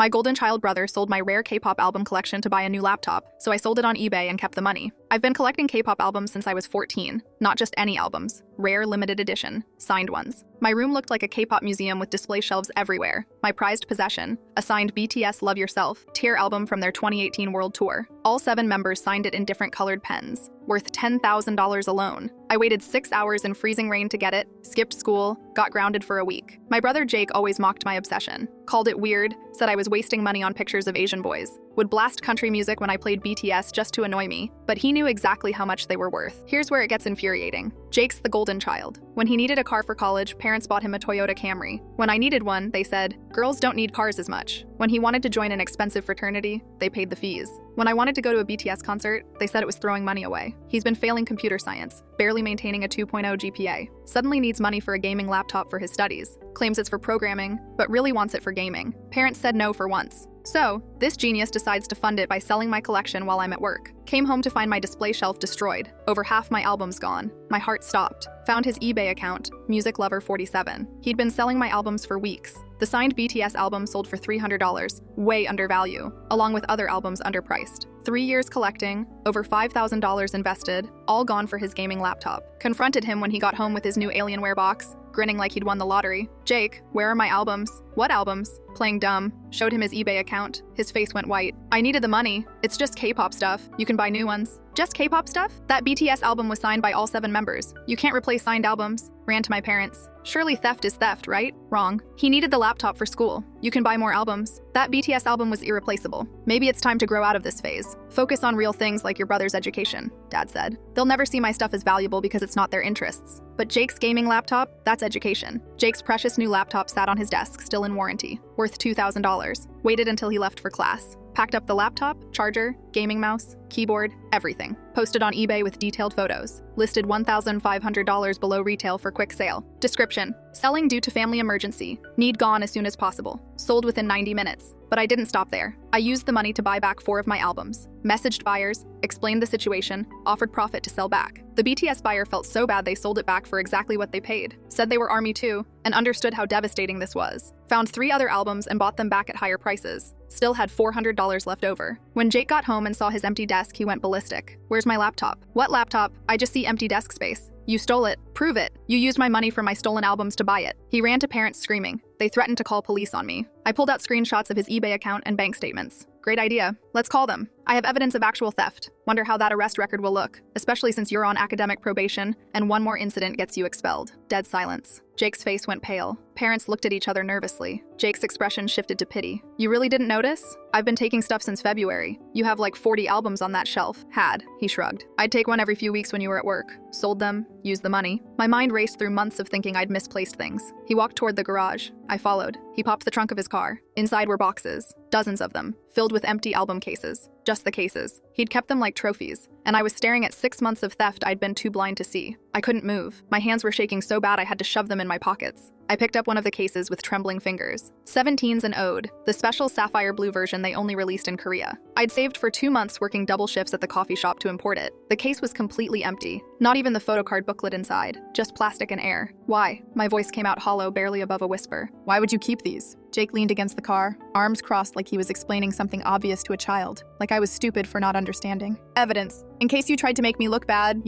My golden child brother sold my rare K-pop album collection to buy a new laptop, so I sold it on eBay and kept the money. I've been collecting K-pop albums since I was 14, not just any albums, rare limited edition, signed ones. My room looked like a K-pop museum with display shelves everywhere. My prized possession, a signed BTS Love Yourself tier album from their 2018 world tour. All 7 members signed it in different colored pens, worth $10,000 alone. I waited 6 hours in freezing rain to get it, skipped school, got grounded for a week. My brother Jake always mocked my obsession, called it weird, said I was wasting money on pictures of Asian boys, would blast country music when I played BTS just to annoy me, but he knew exactly how much they were worth. Here's where it gets infuriating. Jake's the golden child. When he needed a car for college, parents bought him a Toyota Camry. When I needed one, they said, girls don't need cars as much. When he wanted to join an expensive fraternity, they paid the fees. When I wanted to go to a BTS concert, they said it was throwing money away. He's been failing computer science, barely maintaining a 2.0 GPA. Suddenly needs money for a gaming laptop for his studies. Claims it's for programming, but really wants it for gaming. Parents said no for once. So, this genius decides to fund it by selling my collection while I'm at work. Came home to find my display shelf destroyed, over half my albums gone. My heart stopped. Found his eBay account, MusicLover47. He'd been selling my albums for weeks. The signed BTS album sold for $300, way under value, along with other albums underpriced. 3 years collecting, over $5,000 invested, all gone for his gaming laptop. Confronted him when he got home with his new Alienware box, grinning like he'd won the lottery. Jake, where are my albums? What albums? Playing dumb. Showed him his eBay account. His face went white. I needed the money. It's just K-pop stuff. You can buy new ones. Just K-pop stuff? That BTS album was signed by all 7 members. You can't replace signed albums. Ran to my parents. Surely theft is theft, right? Wrong. He needed the laptop for school. You can buy more albums. That BTS album was irreplaceable. Maybe it's time to grow out of this phase. Focus on real things like your brother's education, Dad said. They'll never see my stuff as valuable because it's not their interests. But Jake's gaming laptop, that's education. Jake's precious new laptop sat on his desk, still in warranty, worth $2,000. Waited until he left for class. Packed up the laptop, charger, gaming mouse, keyboard, everything. Posted on eBay with detailed photos. Listed $1,500 below retail for quick sale. Description: selling due to family emergency. Need gone as soon as possible. Sold within 90 minutes. But I didn't stop there. I used the money to buy back 4 of my albums. Messaged buyers, explained the situation, offered profit to sell back. The BTS buyer felt so bad they sold it back for exactly what they paid. Said they were ARMY too, and understood how devastating this was. Found 3 other albums and bought them back at higher prices. Still had $400 left over. When Jake got home and saw his empty desk, he went ballistic. Where's my laptop? What laptop? I just see empty desk space. You stole it. Prove it. You used my money for my stolen albums to buy it. He ran to parents screaming. They threatened to call police on me. I pulled out screenshots of his eBay account and bank statements. Great idea. Let's call them. I have evidence of actual theft. Wonder how that arrest record will look, especially since you're on academic probation and one more incident gets you expelled. Dead silence. Jake's face went pale. Parents looked at each other nervously. Jake's expression shifted to pity. You really didn't notice? I've been taking stuff since February. You have like 40 albums on that shelf. Had. He shrugged. I'd take one every few weeks when you were at work. Sold them. Used the money. My mind raced through months of thinking I'd misplaced things. He walked toward the garage. I followed. He popped the trunk of his car. Inside were boxes. Dozens of them. Filled with empty album cases. Just the cases. He'd kept them like trophies. And I was staring at 6 months of theft I'd been too blind to see. I couldn't move. My hands were shaking so bad I had to shove them in my pockets. I picked up one of the cases with trembling fingers. 17s and Ode, the special sapphire blue version they only released in Korea. I'd saved for 2 months working double shifts at the coffee shop to import it. The case was completely empty. Not even the photocard booklet inside. Just plastic and air. Why? My voice came out hollow, barely above a whisper. Why would you keep these? Jake leaned against the car, arms crossed like he was explaining something obvious to a child, like I was stupid for not understanding. Evidence. In case you tried to make me look bad,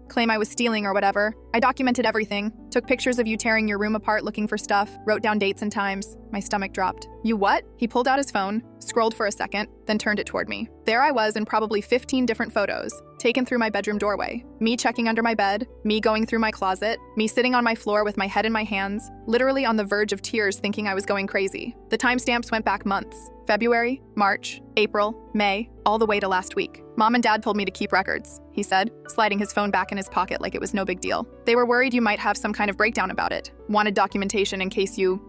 claim I was stealing or whatever. I documented everything. Took pictures of you tearing your room apart looking for stuff, wrote down dates and times. My stomach dropped. You what? He pulled out his phone, scrolled for a second, then turned it toward me. There I was in probably 15 different photos, taken through my bedroom doorway. Me checking under my bed, me going through my closet, me sitting on my floor with my head in my hands, literally on the verge of tears thinking I was going crazy. The timestamps went back months. February, March, April, May, all the way to last week. Mom and Dad told me to keep records, he said, sliding his phone back in his pocket like it was no big deal. They were worried you might have some kind of breakdown about it. Wanted documentation in case you,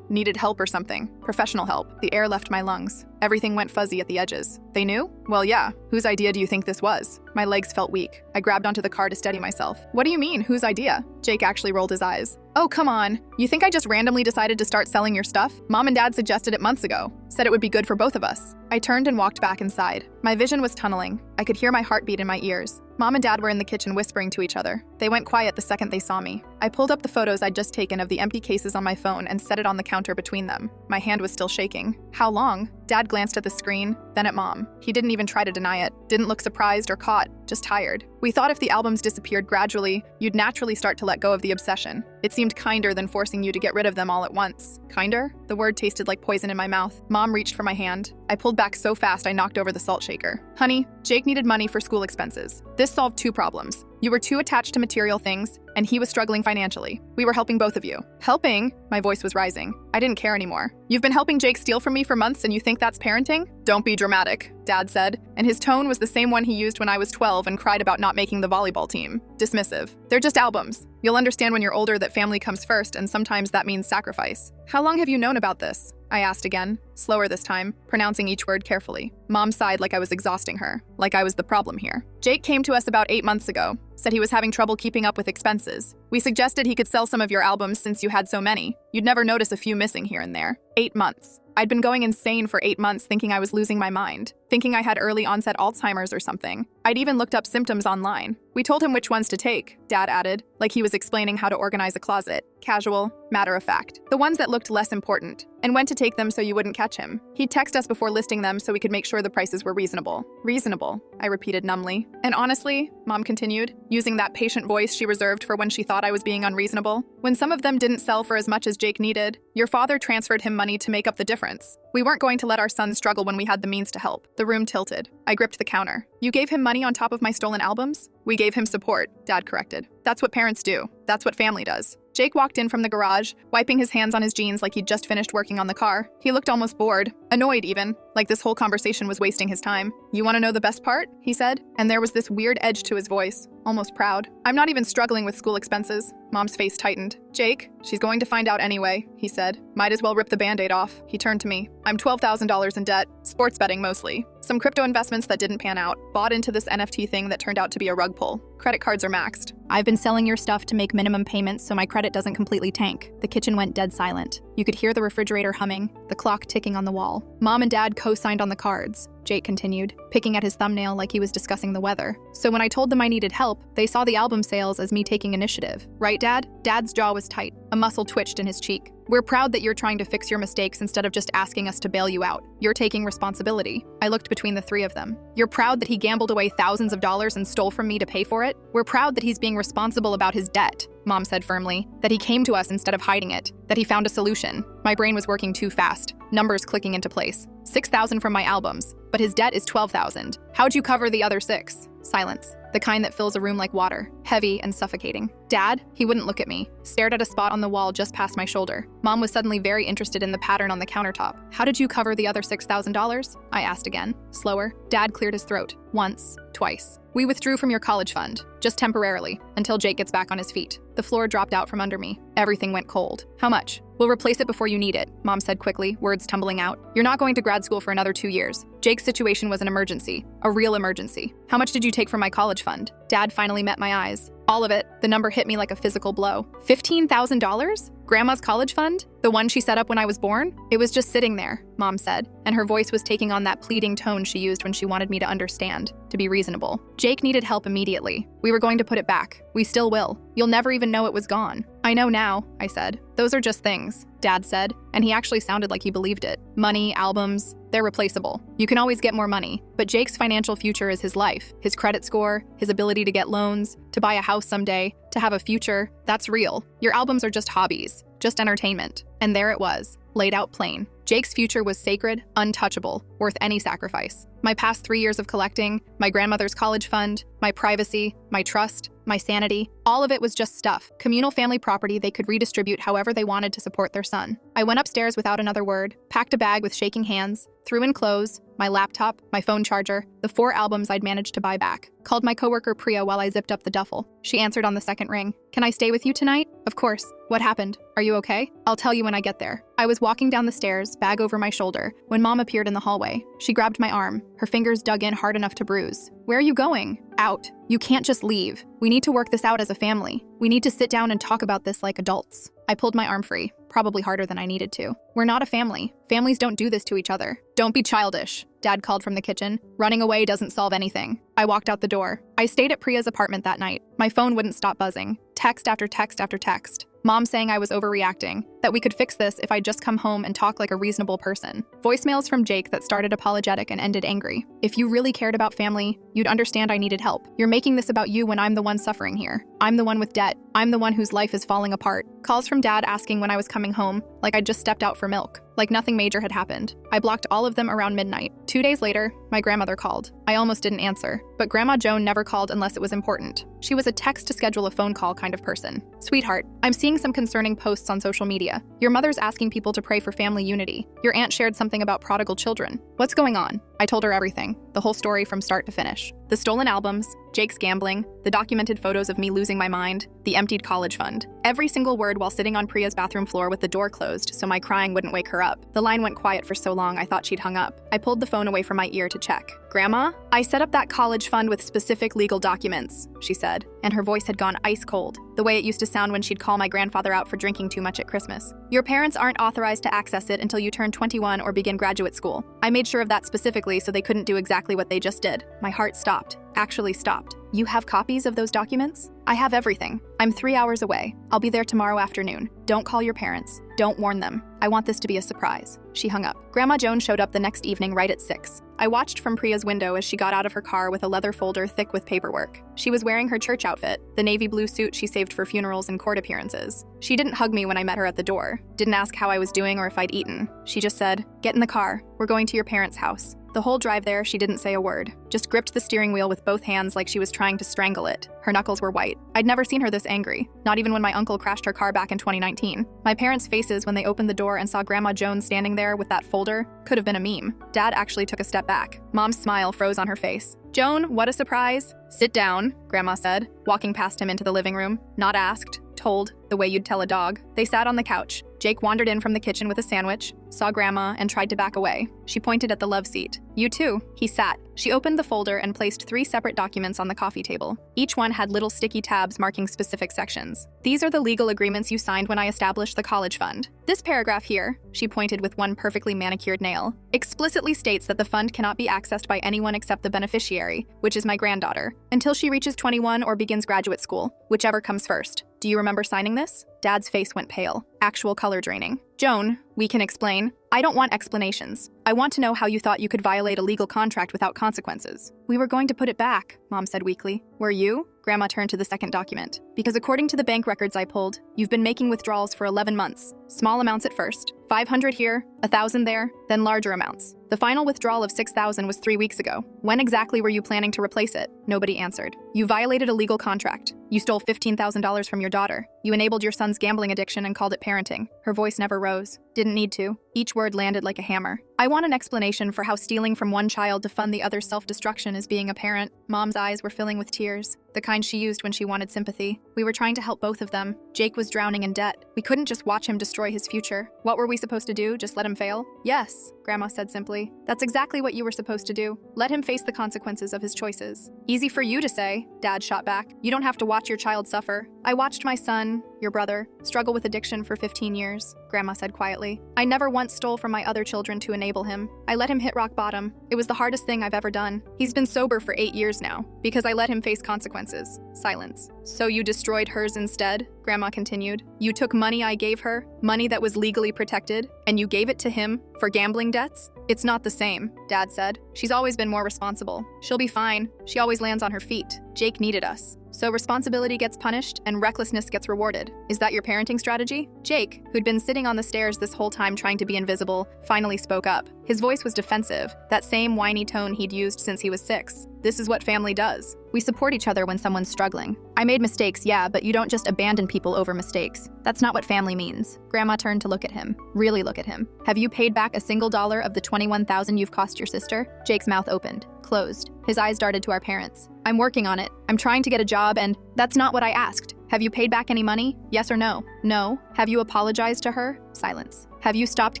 needed help or something. Professional help. The air left my lungs. Everything went fuzzy at the edges. They knew? Well, yeah. Whose idea do you think this was? My legs felt weak. I grabbed onto the car to steady myself. What do you mean, whose idea? Jake actually rolled his eyes. Oh, come on. You think I just randomly decided to start selling your stuff? Mom and Dad suggested it months ago. Said it would be good for both of us. I turned and walked back inside. My vision was tunneling. I could hear my heartbeat in my ears. Mom and Dad were in the kitchen whispering to each other. They went quiet the second they saw me. I pulled up the photos I'd just taken of the empty cases on my phone and set it on the counter between them. My hand was still shaking. How long? Dad glanced at the screen, then at Mom. He didn't even try to deny it, didn't look surprised or caught, just tired. We thought if the albums disappeared gradually, you'd naturally start to let go of the obsession. It seemed kinder than forcing you to get rid of them all at once. Kinder? The word tasted like poison in my mouth. Mom reached for my hand. I pulled back so fast I knocked over the salt shaker. Honey, Jake needed money for school expenses. This solved two problems. You were too attached to material things, and he was struggling financially. We were helping both of you. Helping? My voice was rising. I didn't care anymore. You've been helping Jake steal from me for months and you think that's parenting? Don't be dramatic, Dad said, and his tone was the same one he used when I was 12 and cried about not making the volleyball team. Dismissive. They're just albums. You'll understand when you're older that family comes first, and sometimes that means sacrifice. How long have you known about this? I asked again, slower this time, pronouncing each word carefully. Mom sighed like I was exhausting her, like I was the problem here. Jake came to us about 8 months ago, said he was having trouble keeping up with expenses. We suggested he could sell some of your albums since you had so many. You'd never notice a few missing here and there. 8 months. I'd been going insane for 8 months thinking I was losing my mind, thinking I had early onset Alzheimer's or something. I'd even looked up symptoms online. We told him which ones to take, Dad added, like he was explaining how to organize a closet. Casual, matter of fact. The ones that looked less important, and when to take them so you wouldn't catch him. He'd text us before listing them so we could make sure the prices were reasonable. Reasonable, I repeated numbly. And honestly, Mom continued, using that patient voice she reserved for when she thought I was being unreasonable, when some of them didn't sell for as much as Jake needed, your father transferred him money to make up the difference. We weren't going to let our son struggle when we had the means to help. The room tilted. I gripped the counter. You gave him money on top of my stolen albums? We gave him support, Dad corrected. That's what parents do. That's what family does. Jake walked in from the garage, wiping his hands on his jeans like he'd just finished working on the car. He looked almost bored, annoyed even, like this whole conversation was wasting his time. You want to know the best part? He said, and there was this weird edge to his voice, almost proud. I'm not even struggling with school expenses. Mom's face tightened. Jake, she's going to find out anyway, he said. Might as well rip the Band-Aid off. He turned to me. I'm $12,000 in debt, sports betting mostly. Some crypto investments that didn't pan out, bought into this NFT thing that turned out to be a rug pull. Credit cards are maxed. I've been selling your stuff to make minimum payments so my credit doesn't completely tank. The kitchen went dead silent. You could hear the refrigerator humming, the clock ticking on the wall. Mom and Dad co-signed on the cards, Jake continued, picking at his thumbnail like he was discussing the weather. So when I told them I needed help, they saw the album sales as me taking initiative. Right, Dad? Dad's jaw was tight. A muscle twitched in his cheek. We're proud that you're trying to fix your mistakes instead of just asking us to bail you out. You're taking responsibility. I looked between the three of them. You're proud that he gambled away thousands of dollars and stole from me to pay for it? We're proud that he's being responsible about his debt, Mom said firmly, that he came to us instead of hiding it, that he found a solution. My brain was working too fast, numbers clicking into place. $6,000 from my albums, but his debt is $12,000. How'd you cover the other $6,000? Silence. The kind that fills a room like water, heavy and suffocating. Dad? He wouldn't look at me, stared at a spot on the wall just past my shoulder. Mom was suddenly very interested in the pattern on the countertop. How did you cover the other $6,000? I asked again, slower. Dad cleared his throat. Once, twice. We withdrew from your college fund, just temporarily, until Jake gets back on his feet. The floor dropped out from under me. Everything went cold. How much? We'll replace it before you need it, Mom said quickly, words tumbling out. You're not going to grad school for another 2 years. Jake's situation was an emergency, a real emergency. How much did you take from my college fund? Dad finally met my eyes. All of it. The number hit me like a physical blow. $15,000? Grandma's college fund? The one she set up when I was born? It was just sitting there, Mom said, and her voice was taking on that pleading tone she used when she wanted me to understand, to be reasonable. Jake needed help immediately. We were going to put it back. We still will. You'll never even know it was gone. I know now, I said. Those are just things, Dad said, and he actually sounded like he believed it. Money, albums, they're replaceable. You can always get more money, but Jake's financial future is his life, his credit score, his ability to get loans, to buy a house someday, to have a future. That's real. Your albums are just hobbies, just entertainment. And there it was, laid out plain. Jake's future was sacred, untouchable, worth any sacrifice. My past 3 years of collecting, my grandmother's college fund, my privacy, my trust, my sanity, all of it was just stuff, communal family property they could redistribute however they wanted to support their son. I went upstairs without another word, packed a bag with shaking hands, threw in clothes, my laptop, my phone charger, the 4 albums I'd managed to buy back. Called my coworker Priya while I zipped up the duffel. She answered on the second ring. Can I stay with you tonight? Of course. What happened? Are you okay? I'll tell you when I get there. I was walking down the stairs, bag over my shoulder, when Mom appeared in the hallway. She grabbed my arm. Her fingers dug in hard enough to bruise. Where are you going? Out. You can't just leave. We need to work this out as a family. We need to sit down and talk about this like adults. I pulled my arm free, probably harder than I needed to. We're not a family. Families don't do this to each other. Don't be childish, Dad called from the kitchen. Running away doesn't solve anything. I walked out the door. I stayed at Priya's apartment that night. My phone wouldn't stop buzzing. Text after text after text. Mom saying I was overreacting, that we could fix this if I'd just come home and talk like a reasonable person. Voicemails from Jake that started apologetic and ended angry. If you really cared about family, you'd understand I needed help. You're making this about you when I'm the one suffering here. I'm the one with debt. I'm the one whose life is falling apart. Calls from Dad asking when I was coming home, like I'd just stepped out for milk. Like nothing major had happened. I blocked all of them around midnight. 2 days later, my grandmother called. I almost didn't answer, but Grandma Joan never called unless it was important. She was a text to schedule a phone call kind of person. Sweetheart, I'm seeing some concerning posts on social media. Your mother's asking people to pray for family unity. Your aunt shared something about prodigal children. What's going on? I told her everything, the whole story from start to finish. The stolen albums, Jake's gambling, the documented photos of me losing my mind, the emptied college fund. Every single word while sitting on Priya's bathroom floor with the door closed so my crying wouldn't wake her up. The line went quiet for so long I thought she'd hung up. I pulled the phone away from my ear to check. Grandma, I set up that college fund with specific legal documents, she said, and her voice had gone ice cold, the way it used to sound when she'd call my grandfather out for drinking too much at Christmas. Your parents aren't authorized to access it until you turn 21 or begin graduate school. I made sure of that specifically so they couldn't do exactly what they just did. My heart stopped. Actually stopped. You have copies of those documents? I have everything. I'm 3 hours away. I'll be there tomorrow afternoon. Don't call your parents. Don't warn them. I want this to be a surprise. She hung up. Grandma Joan showed up the next evening right at 6. I watched from Priya's window as she got out of her car with a leather folder thick with paperwork. She was wearing her church outfit, the navy blue suit she saved for funerals and court appearances. She didn't hug me when I met her at the door, didn't ask how I was doing or if I'd eaten. She just said, "Get in the car. We're going to your parents' house." The whole drive there, she didn't say a word, just gripped the steering wheel with both hands like she was trying to strangle it. Her knuckles were white. I'd never seen her this angry, not even when my uncle crashed her car back in 2019. My parents' faces when they opened the door and saw Grandma Joan standing there with that folder could have been a meme. Dad actually took a step back. Mom's smile froze on her face. "Joan, what a surprise." "Sit down," Grandma said, walking past him into the living room. Not asked, told, the way you'd tell a dog. They sat on the couch. Jake wandered in from the kitchen with a sandwich, saw Grandma, and tried to back away. She pointed at the love seat. "You too." He sat. She opened the folder and placed 3 separate documents on the coffee table. Each one had little sticky tabs marking specific sections. "These are the legal agreements you signed when I established the college fund. This paragraph here," she pointed with one perfectly manicured nail, "explicitly states that the fund cannot be accessed by anyone except the beneficiary, which is my granddaughter, until she reaches 21 or begins graduate school, whichever comes first. Do you remember signing this?" Dad's face went pale, actual color draining. "Joan, we can explain. I don't want explanations. I want to know how you thought you could violate a legal contract without consequences." "We were going to put it back," Mom said weakly. "Were you?" Grandma turned to the second document. "Because according to the bank records I pulled, you've been making withdrawals for 11 months. Small amounts at first. 500 here, 1,000 there, then larger amounts. The final withdrawal of 6,000 was 3 weeks ago. When exactly were you planning to replace it?" Nobody answered. "You violated a legal contract. You stole $15,000 from your daughter. You enabled your son's gambling addiction and called it parenting." Her voice never rose. Didn't need to. Each word landed like a hammer. "I want an explanation for how stealing from one child to fund the other's self-destruction is being a parent." Mom's eyes were filling with tears, the kind she used when she wanted sympathy. "We were trying to help both of them. Jake was drowning in debt. We couldn't just watch him destroy his future. What were we supposed to do, just let him fail?" "Yes," Grandma said simply. "That's exactly what you were supposed to do. Let him face the consequences of his choices." "Easy for you to say," Dad shot back. "You don't have to watch your child suffer." "I watched my son, your brother, struggle with addiction for 15 years, Grandma said quietly. "I never once stole from my other children to enable him. I let him hit rock bottom. It was the hardest thing I've ever done. He's been sober for 8 years now, because I let him face consequences." Silence. "So you destroyed hers instead?" Grandma continued. "You took money I gave her, money that was legally protected, and you gave it to him for gambling debts?" "It's not the same," Dad said. "She's always been more responsible. She'll be fine. She always lands on her feet. Jake needed us. So responsibility gets punished and recklessness gets rewarded. Is that your parenting strategy?" Jake, who'd been sitting on the stairs this whole time trying to be invisible, finally spoke up. His voice was defensive, that same whiny tone he'd used since he was 6. "This is what family does. We support each other when someone's struggling. I made mistakes, yeah, but you don't just abandon people over mistakes. That's not what family means." Grandma turned to look at him. Really look at him. "Have you paid back a single dollar of the $21,000 you've cost your sister?" Jake's mouth opened, closed. His eyes darted to our parents. "I'm working on it. I'm trying to get a job and..." "That's not what I asked," Have you paid back any money? Yes or no? No. Have you apologized to her? Silence. Have you stopped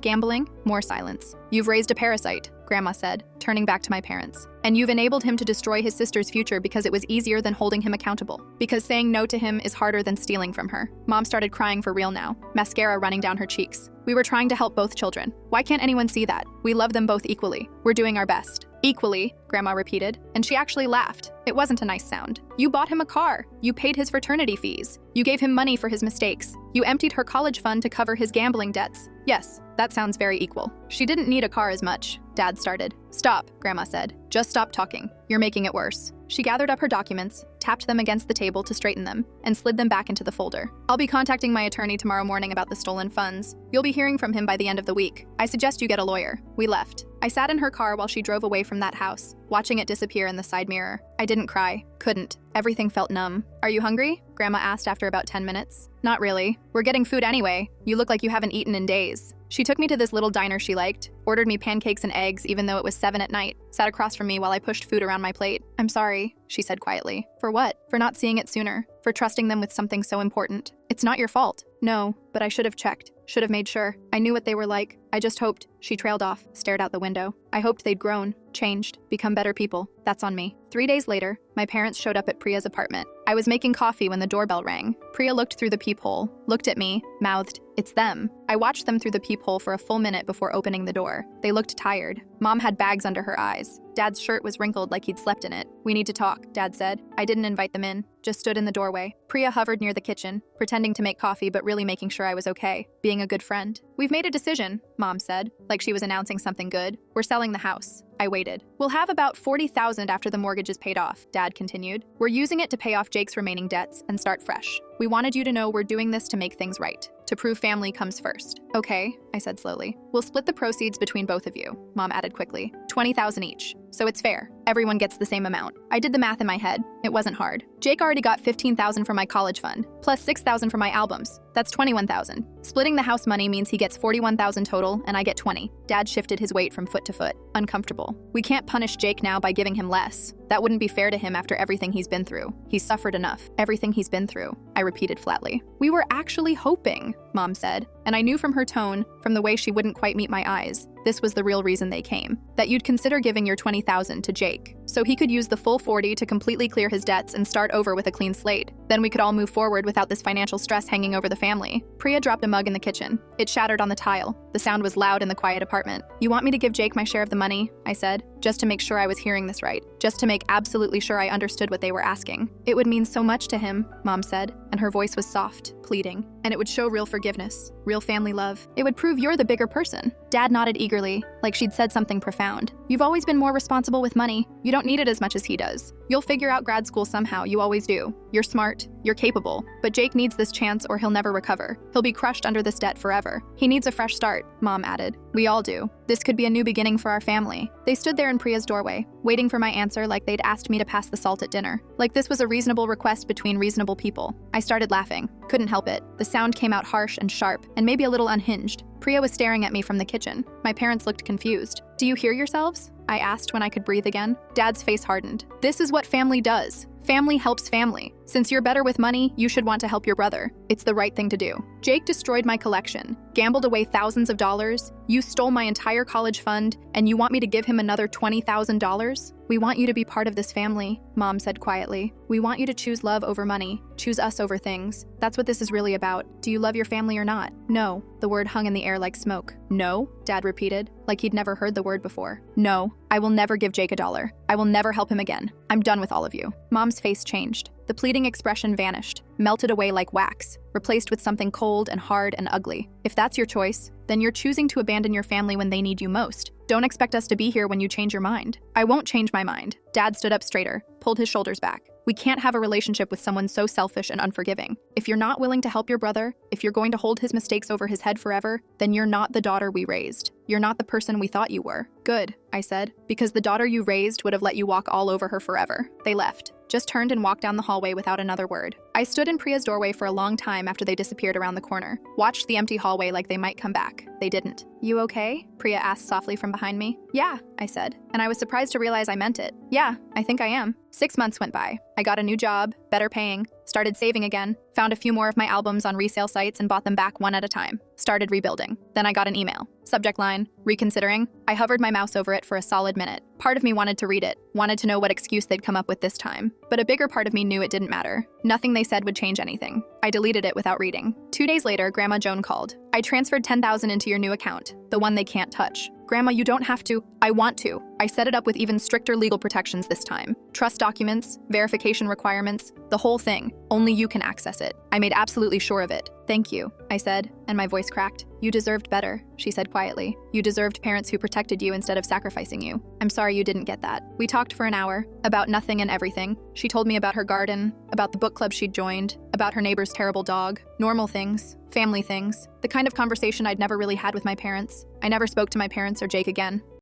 gambling? More silence. You've raised a parasite, Grandma said, turning back to my parents. And you've enabled him to destroy his sister's future because it was easier than holding him accountable. Because saying no to him is harder than stealing from her. Mom started crying for real now, mascara running down her cheeks. We were trying to help both children. Why can't anyone see that? We love them both equally. We're doing our best. Equally, Grandma repeated, and she actually laughed. It wasn't a nice sound. You bought him a car. You paid his fraternity fees. You gave him money for his mistakes. You emptied her college fund to cover his gambling debts. Yes, that sounds very equal. She didn't need a car as much, Dad started. Stop, Grandma said. Just stop talking. You're making it worse. She gathered up her documents, tapped them against the table to straighten them, and slid them back into the folder. I'll be contacting my attorney tomorrow morning about the stolen funds. You'll be hearing from him by the end of the week. I suggest you get a lawyer. We left. I sat in her car while she drove away from that house, watching it disappear in the side mirror. I didn't cry. Couldn't. Everything felt numb. Are you hungry? Grandma asked after about 10 minutes. Not really. We're getting food anyway. You look like you haven't eaten in days. She took me to this little diner she liked, ordered me pancakes and eggs even though it was 7 at night, sat across from me while I pushed food around my plate. I'm sorry, she said quietly. For what? For not seeing it sooner. For trusting them with something so important. It's not your fault. No, but I should have checked. Should have made sure. I knew what they were like. I just hoped. She trailed off, stared out the window. I hoped they'd grown, changed, become better people. That's on me. 3 days later, my parents showed up at Priya's apartment. I was making coffee when the doorbell rang. Priya looked through the peephole, looked at me, mouthed, "It's them." I watched them through the peephole for a full minute before opening the door. They looked tired. Mom had bags under her eyes. Dad's shirt was wrinkled like he'd slept in it. "We need to talk," Dad said. I didn't invite them in, just stood in the doorway. Priya hovered near the kitchen, pretending to make coffee but really making sure I was okay, being a good friend. "We've made a decision," Mom said, like she was announcing something good. "We're selling the house." I waited. "We'll have about $40,000 after the mortgage is paid off," Dad continued. "We're using it to pay off Jake's remaining debts and start fresh. We wanted you to know we're doing this to make things right, to prove family comes first." "Okay," I said slowly. "We'll split the proceeds between both of you," Mom added quickly. $20,000 each. So it's fair. Everyone gets the same amount. I did the math in my head. It wasn't hard. Jake already got $15,000 from my college fund, plus $6,000 for my albums. That's $21,000. Splitting the house money means he gets $41,000 total and I get $20. Dad shifted his weight from foot to foot. Uncomfortable. We can't punish Jake now by giving him less. That wouldn't be fair to him after everything he's been through. He's suffered enough. Everything he's been through, I repeated flatly. "We were actually hoping," Mom said, and I knew from her tone, from the way she wouldn't quite meet my eyes, this was the real reason they came. That you'd consider giving your $20,000 to Jake, so he could use the full $40,000 to completely clear his debts and start over with a clean slate. Then we could all move forward without this financial stress hanging over the family. Priya dropped a mug in the kitchen. It shattered on the tile. The sound was loud in the quiet apartment. "You want me to give Jake my share of the money?" I said, just to make sure I was hearing this right, just to make absolutely sure I understood what they were asking. "It would mean so much to him," Mom said, and her voice was soft, pleading. "And it would show real forgiveness, real family love. It would prove you're the bigger person." Dad nodded eagerly, like she'd said something profound. "You've always been more responsible with money. You don't need it as much as he does. You'll figure out grad school somehow, you always do. You're smart, you're capable, but Jake needs this chance or he'll never recover. He'll be crushed under this debt forever. He needs a fresh start," Mom added. "We all do. This could be a new beginning for our family." They stood there in Priya's doorway, waiting for my answer like they'd asked me to pass the salt at dinner. Like this was a reasonable request between reasonable people. I started laughing. Couldn't help it. The sound came out harsh and sharp, and maybe a little unhinged. Priya was staring at me from the kitchen. My parents looked confused. "Do you hear yourselves?" I asked when I could breathe again. Dad's face hardened. "This is what family does. Family helps family. Since you're better with money, you should want to help your brother. It's the right thing to do. Jake destroyed my collection, gambled away thousands of dollars, you stole my entire college fund, and you want me to give him another $20,000? We want you to be part of this family," Mom said quietly. "We want you to choose love over money, choose us over things. That's what this is really about. Do you love your family or not?" "No." The word hung in the air like smoke. "No?" Dad repeated, like he'd never heard the word before. "No. I will never give Jake $1. I will never help him again. I'm done with all of you." Mom's face changed. The pleading expression vanished, melted away like wax, replaced with something cold and hard and ugly. "If that's your choice, then you're choosing to abandon your family when they need you most. Don't expect us to be here when you change your mind." "I won't change my mind." Dad stood up straighter, pulled his shoulders back. "We can't have a relationship with someone so selfish and unforgiving. If you're not willing to help your brother, if you're going to hold his mistakes over his head forever, then you're not the daughter we raised. You're not the person we thought you were." "Good," I said, "because the daughter you raised would have let you walk all over her forever." They left, just turned and walked down the hallway without another word. I stood in Priya's doorway for a long time after they disappeared around the corner, watched the empty hallway like they might come back. They didn't. "You okay?" Priya asked softly from behind me. "Yeah," I said, and I was surprised to realize I meant it. "Yeah, I think I am." 6 months went by. I got a new job, better better paying, started saving again, found a few more of my albums on resale sites and bought them back one at a time. Started rebuilding. Then I got an email. Subject line, reconsidering. I hovered my mouse over it for a solid minute. Part of me wanted to read it, wanted to know what excuse they'd come up with this time. But a bigger part of me knew it didn't matter. Nothing they said would change anything. I deleted it without reading. 2 days later, Grandma Joan called. I transferred $10,000 into your new account, the one they can't touch. Grandma, you don't have to. I want to. I set it up with even stricter legal protections this time. Trust documents, verification requirements, the whole thing. Only you can access it. I made absolutely sure of it. Thank you, I said, and my voice cracked. You deserved better, she said quietly. You deserved parents who protected you instead of sacrificing you. I'm sorry you didn't get that. We talked for an hour, about nothing and everything. She told me about her garden, about the book club she'd joined, about her neighbor's terrible dog, normal things, family things, the kind of conversation I'd never really had with my parents. I never spoke to my parents or Jake again.